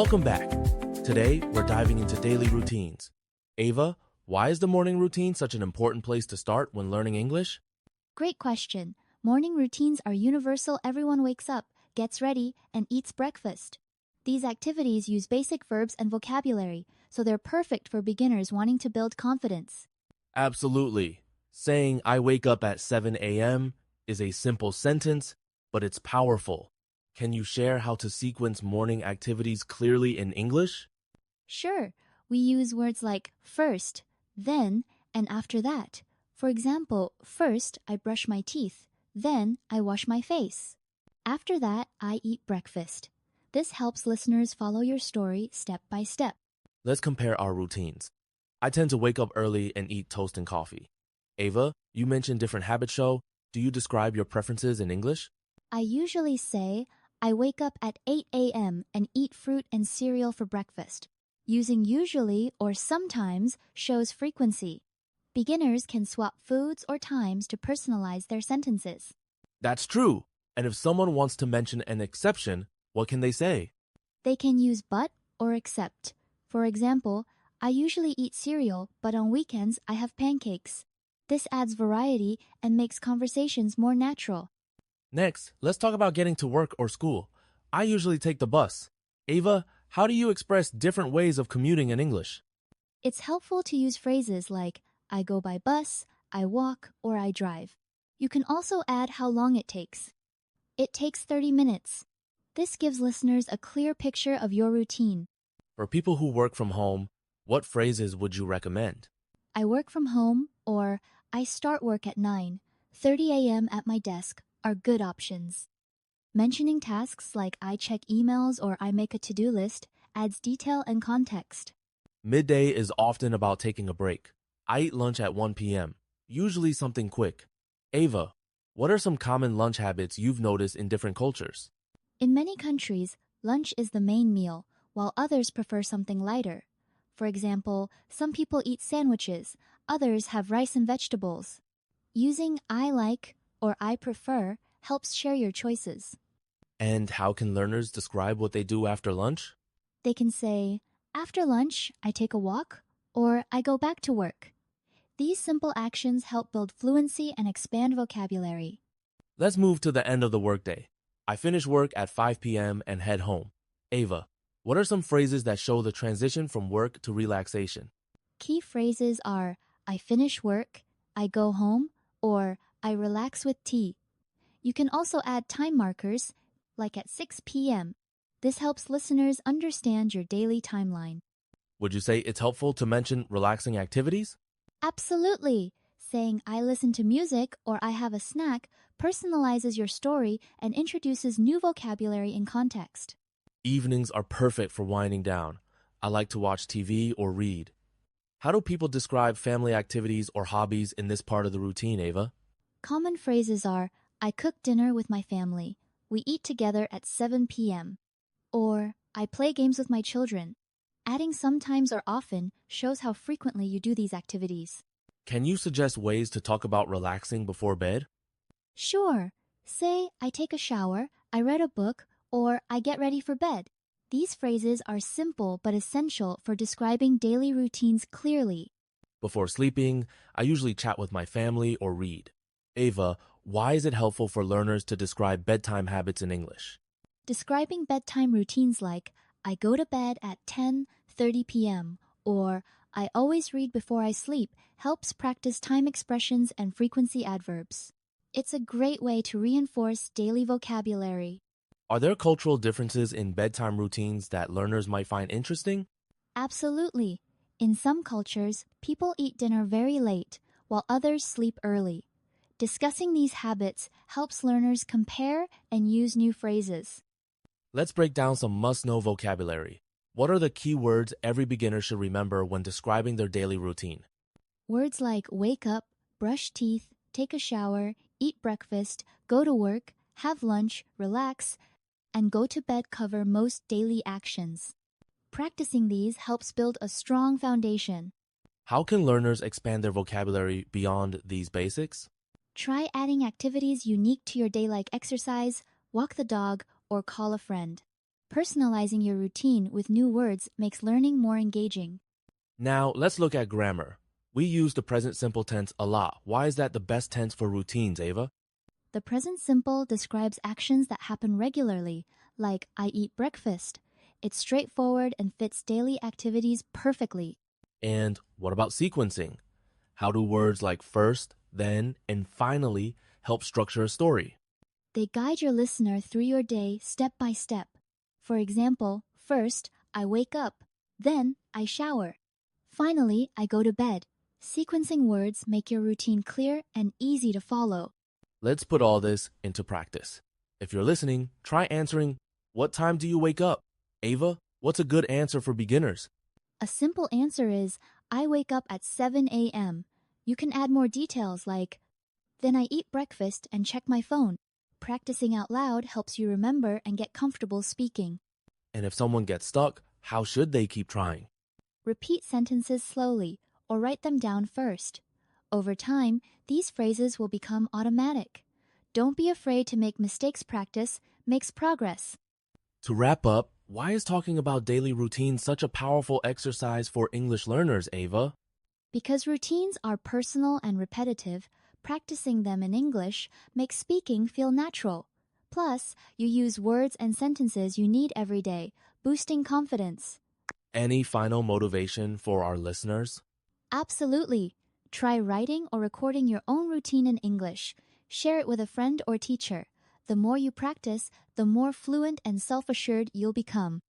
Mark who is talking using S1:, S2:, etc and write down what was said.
S1: Welcome back. Today, we're diving into daily routines. Ava, why is the morning routine such an important place to start when learning English?
S2: Great question. Morning routines are universal. Everyone wakes up, gets ready, and eats breakfast. These activities use basic verbs and vocabulary, so they're perfect for beginners wanting to build confidence.
S1: Absolutely. Saying I wake up at 7 a.m. is a simple sentence, but it's powerful. Can you share how to sequence morning activities clearly in English?
S2: Sure, we use words like first, then, and after that. For example, first I brush my teeth, then I wash my face. After that, I eat breakfast. This helps listeners follow your story step by step.
S1: Let's compare our routines. I tend to wake up early and eat toast and coffee. Ava, you mentioned different habits show. Do you describe your preferences in English?
S2: I usually say, I wake up at 8 a.m. and eat fruit and cereal for breakfast. Using usually or sometimes shows frequency. Beginners can swap foods or times to personalize their sentences.
S1: That's true. And if someone wants to mention an exception, what can they say?
S2: They can use but or except. For example, I usually eat cereal, but on weekends I have pancakes. This adds variety and makes conversations more natural.
S1: Next, let's talk about getting to work or school. I usually take the bus. Ava, how do you express different ways of commuting in English?
S2: It's helpful to use phrases like, I go by bus, I walk, or I drive. You can also add how long it takes. It takes 30 minutes. This gives listeners a clear picture of your routine.
S1: For people who work from home, what phrases would you recommend?
S2: I work from home, or I start work at 9:30 a.m. at my desk are good options. Mentioning tasks like I check emails or I make a to-do list adds detail and context.
S1: Midday is often about taking a break. I eat lunch at 1 p.m., usually something quick. Ava, what are some common lunch habits you've noticed in different cultures?
S2: In many countries, lunch is the main meal, while others prefer something lighter. For example, some people eat sandwiches, others have rice and vegetables. Using I like or I prefer helps share your choices.
S1: And how can learners describe what they do after lunch?
S2: They can say, after lunch, I take a walk, or I go back to work. These simple actions help build fluency and expand vocabulary.
S1: Let's move to the end of the workday. I finish work at 5 p.m. and head home. Ava, what are some phrases that show the transition from work to relaxation?
S2: Key phrases are, I finish work, I go home, or I relax with tea. You can also add time markers, like at 6 p.m. This helps listeners understand your daily timeline.
S1: Would you say it's helpful to mention relaxing activities?
S2: Absolutely! Saying I listen to music or I have a snack personalizes your story and introduces new vocabulary and context.
S1: Evenings are perfect for winding down. I like to watch TV or read. How do people describe family activities or hobbies in this part of the routine, Ava?
S2: Common phrases are, I cook dinner with my family. We eat together at 7 p.m. Or, I play games with my children. Adding sometimes or often shows how frequently you do these activities.
S1: Can you suggest ways to talk about relaxing before bed?
S2: Sure. Say, I take a shower, I read a book, or I get ready for bed. These phrases are simple but essential for describing daily routines clearly.
S1: Before sleeping, I usually chat with my family or read. Ava, why is it helpful for learners to describe bedtime habits in English?
S2: Describing bedtime routines like, I go to bed at 10:30 p.m. or I always read before I sleep helps practice time expressions and frequency adverbs. It's a great way to reinforce daily vocabulary.
S1: Are there cultural differences in bedtime routines that learners might find interesting?
S2: Absolutely. In some cultures, people eat dinner very late, while others sleep early. Discussing these habits helps learners compare and use new phrases.
S1: Let's break down some must-know vocabulary. What are the key words every beginner should remember when describing their daily routine?
S2: Words like wake up, brush teeth, take a shower, eat breakfast, go to work, have lunch, relax, and go to bed cover most daily actions. Practicing these helps build a strong foundation.
S1: How can learners expand their vocabulary beyond these basics?
S2: Try adding activities unique to your day like exercise, walk the dog, or call a friend. Personalizing your routine with new words makes learning more engaging.
S1: Now, let's look at grammar. We use the present simple tense a lot. Why is that the best tense for routines, Ava?
S2: The present simple describes actions that happen regularly, like I eat breakfast. It's straightforward and fits daily activities perfectly.
S1: And what about sequencing? How do words like first, then, and finally help structure a story?
S2: They guide your listener through your day step by step. For example, first, I wake up. Then, I shower. Finally, I go to bed. Sequencing words make your routine clear and easy to follow.
S1: Let's put all this into practice. If you're listening, try answering, what time do you wake up? Ava, what's a good answer for beginners?
S2: A simple answer is, I wake up at 7 a.m. You can add more details like, then I eat breakfast and check my phone. Practicing out loud helps you remember and get comfortable speaking.
S1: And if someone gets stuck, how should they keep trying?
S2: Repeat sentences slowly or write them down first. Over time, these phrases will become automatic. Don't be afraid to make mistakes. Practice makes progress.
S1: To wrap up, why is talking about daily routines such a powerful exercise for English learners, Ava?
S2: Because routines are personal and repetitive, practicing them in English makes speaking feel natural. Plus, you use words and sentences you need every day, boosting confidence.
S1: Any final motivation for our listeners?
S2: Absolutely. Try writing or recording your own routine in English. Share it with a friend or teacher. The more you practice, the more fluent and self-assured you'll become.